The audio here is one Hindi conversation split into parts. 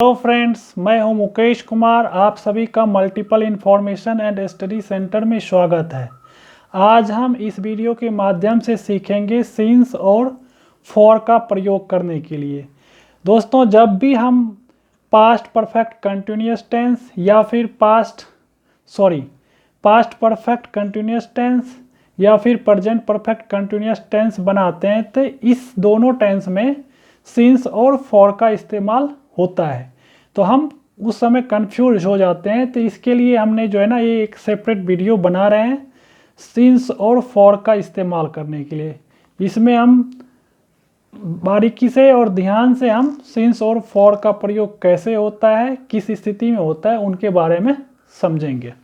हेलो फ्रेंड्स, मैं हूं मुकेश कुमार। आप सभी का multiple information and study centre में स्वागत है। आज हम इस वीडियो के माध्यम से सीखेंगे सिंस और फॉर का प्रयोग करने के लिए। दोस्तों, जब भी हम पास्ट परफेक्ट कंटिन्यूअस टेंस या फिर पास्ट परफेक्ट कंटिन्यूअस टेंस या फिर प्रेजेंट परफेक्ट कंटिन्यूअस टेंस बनाते हैं तो इस दोनों टेंस में सिंस और फॉर का इस्तेमाल होता है। तो हम उस समय कंफ्यूज हो जाते हैं, तो इसके लिए हमने जो है ना ये एक सेपरेट वीडियो बना रहे हैं सिंस और फॉर का इस्तेमाल करने के लिए। इसमें हम बारीकी से और ध्यान से हम सिंस और फॉर का प्रयोग कैसे होता है, किस स्थिति में होता है, उनके बारे में समझेंगे।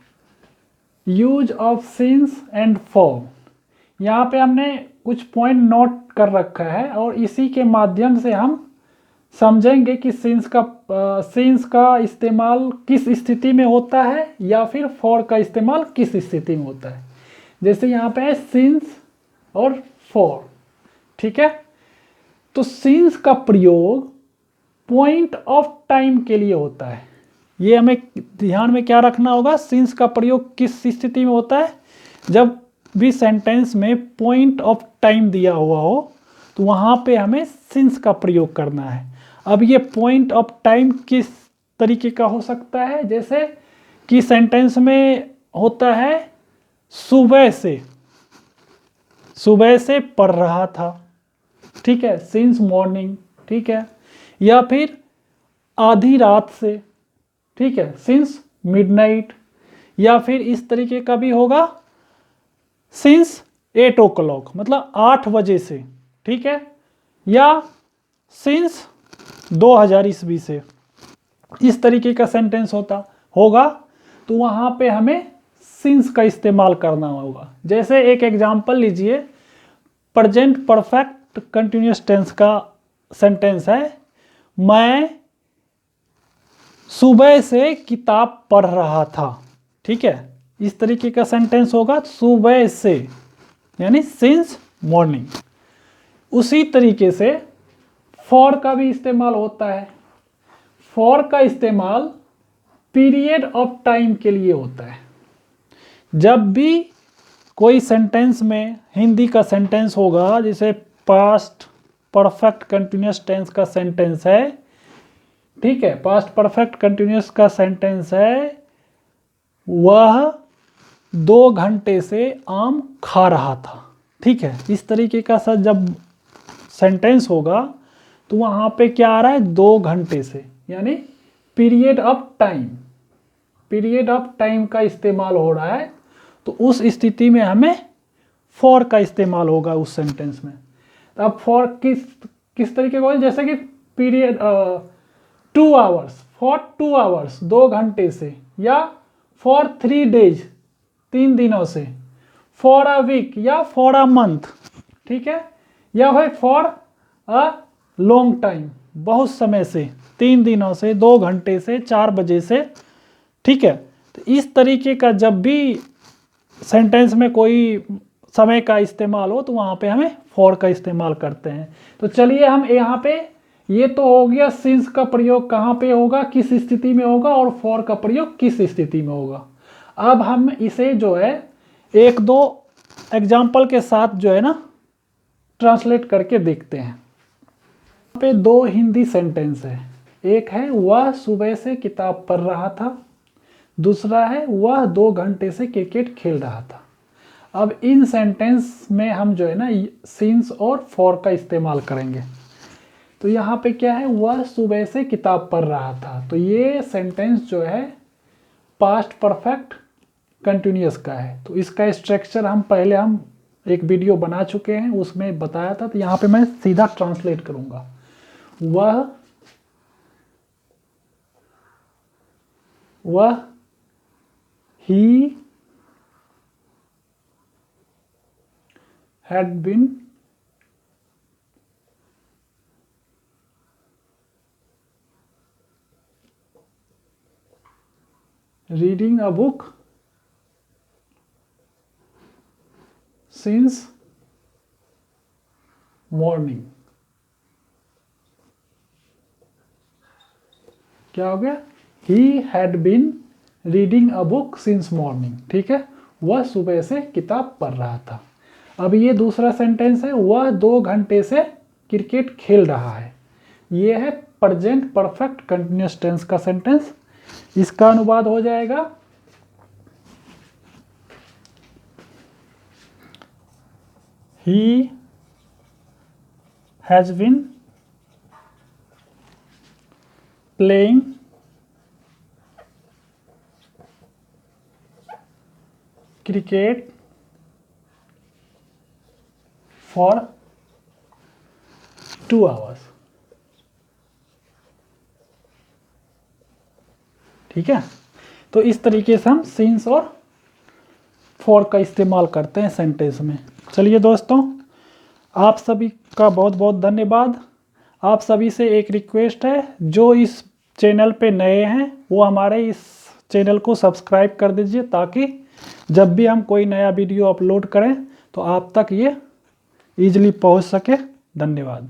Use of since and for, यहाँ पे हमने कुछ पॉइंट नोट कर रखा है और इसी के माध्यम से हम समझेंगे कि सिंस का इस्तेमाल किस स्थिति में होता है या फिर फॉर का इस्तेमाल किस स्थिति में होता है। जैसे यहाँ पे है सिंस और फॉर, ठीक है। तो सिंस का प्रयोग पॉइंट ऑफ टाइम के लिए होता है। ये हमें ध्यान में क्या रखना होगा, सिंस का प्रयोग किस स्थिति में होता है, जब भी सेंटेंस में पॉइंट ऑफ टाइम दिया हुआ हो तो वहाँ पे हमें सिंस का प्रयोग करना है। अब ये पॉइंट ऑफ टाइम किस तरीके का हो सकता है, जैसे कि सेंटेंस में होता है सुबह से पढ़ रहा था, ठीक है, सिंस मॉर्निंग, ठीक है। या फिर आधी रात से, ठीक है, सिंस मिडनाइट। या फिर इस तरीके का भी होगा सिंस 8 o'clock, मतलब 8 बजे से, ठीक है। या सिंस 2000 ईस्वी से, इस तरीके का सेंटेंस होगा तो वहां पे हमें सिंस का इस्तेमाल करना होगा। जैसे एक एग्जांपल लीजिए, प्रेजेंट परफेक्ट कंटिन्यूअस टेंस का सेंटेंस है, मैं सुबह से किताब पढ़ रहा था, ठीक है। इस तरीके का सेंटेंस होगा सुबह से, यानी सिंस मॉर्निंग। उसी तरीके से फॉर का भी इस्तेमाल होता है। फॉर का इस्तेमाल पीरियड ऑफ टाइम के लिए होता है। जब भी कोई सेंटेंस में हिंदी का सेंटेंस होगा, जैसे पास्ट परफेक्ट कंटिन्यूअस टेंस का सेंटेंस है, ठीक है, पास्ट परफेक्ट कंटिन्यूअस का सेंटेंस है, वह 2 घंटे से आम खा रहा था, ठीक है। इस तरीके का सर जब सेंटेंस होगा तो वहां पे क्या आ रहा है, 2 घंटे से, यानी पीरियड ऑफ टाइम का इस्तेमाल हो रहा है। तो उस स्थिति में हमें फॉर का इस्तेमाल होगा उस सेंटेंस में। तो अब फॉर किस तरीके का, जैसे कि पीरियड 2 आवर्स, फॉर 2 आवर्स 2 घंटे से, या फॉर 3 डेज 3 दिनों से, फॉर अ वीक या फॉर अ मंथ, ठीक है। या फिर फॉर अ लॉन्ग टाइम, बहुत समय से, 3 दिनों से, 2 घंटे से, 4 बजे से, ठीक है। तो इस तरीके का जब भी सेंटेंस में कोई समय का इस्तेमाल हो तो वहां पे हमें फॉर का इस्तेमाल करते हैं। तो चलिए हम यहाँ पे, ये तो हो गया सिंस का प्रयोग कहाँ पे होगा, किस स्थिति में होगा, और फॉर का प्रयोग किस स्थिति में होगा। अब हम इसे जो है 1-2 एग्जाम्पल के साथ जो है ना ट्रांसलेट करके देखते हैं। यहाँ पे 2 हिंदी सेंटेंस है। एक है वह सुबह से किताब पढ़ रहा था, दूसरा है वह 2 घंटे से क्रिकेट खेल रहा था। अब इन सेंटेंस में हम जो है ना सिंस और फॉर का इस्तेमाल करेंगे। तो यहाँ पे क्या है, वह सुबह से किताब पढ़ रहा था, तो ये सेंटेंस जो है पास्ट परफेक्ट कंटिन्यूअस का है। तो इसका स्ट्रक्चर हम पहले एक वीडियो बना चुके हैं, उसमें बताया था। तो यहाँ पे मैं सीधा ट्रांसलेट करूंगा, वह ही had been reading a book since morning, क्या हो गया, he had been reading a book since morning, ठीक है, वह सुबह से किताब पढ़ रहा था। अब ये दूसरा सेंटेंस है, वह 2 घंटे से क्रिकेट खेल रहा है। ये है प्रेजेंट परफेक्ट कंटिन्यूअस टेंस का सेंटेंस। इसका अनुवाद हो जाएगा, he has been playing cricket for 2 hours. ठीक है, तो इस तरीके से हम सिंस और फॉर का इस्तेमाल करते हैं सेंटेंस में। चलिए दोस्तों, आप सभी का बहुत बहुत धन्यवाद। आप सभी से एक रिक्वेस्ट है, जो इस चैनल पे नए हैं वो हमारे इस चैनल को सब्सक्राइब कर दीजिए, ताकि जब भी हम कोई नया वीडियो अपलोड करें तो आप तक ये ईजिली पहुंच सके। धन्यवाद।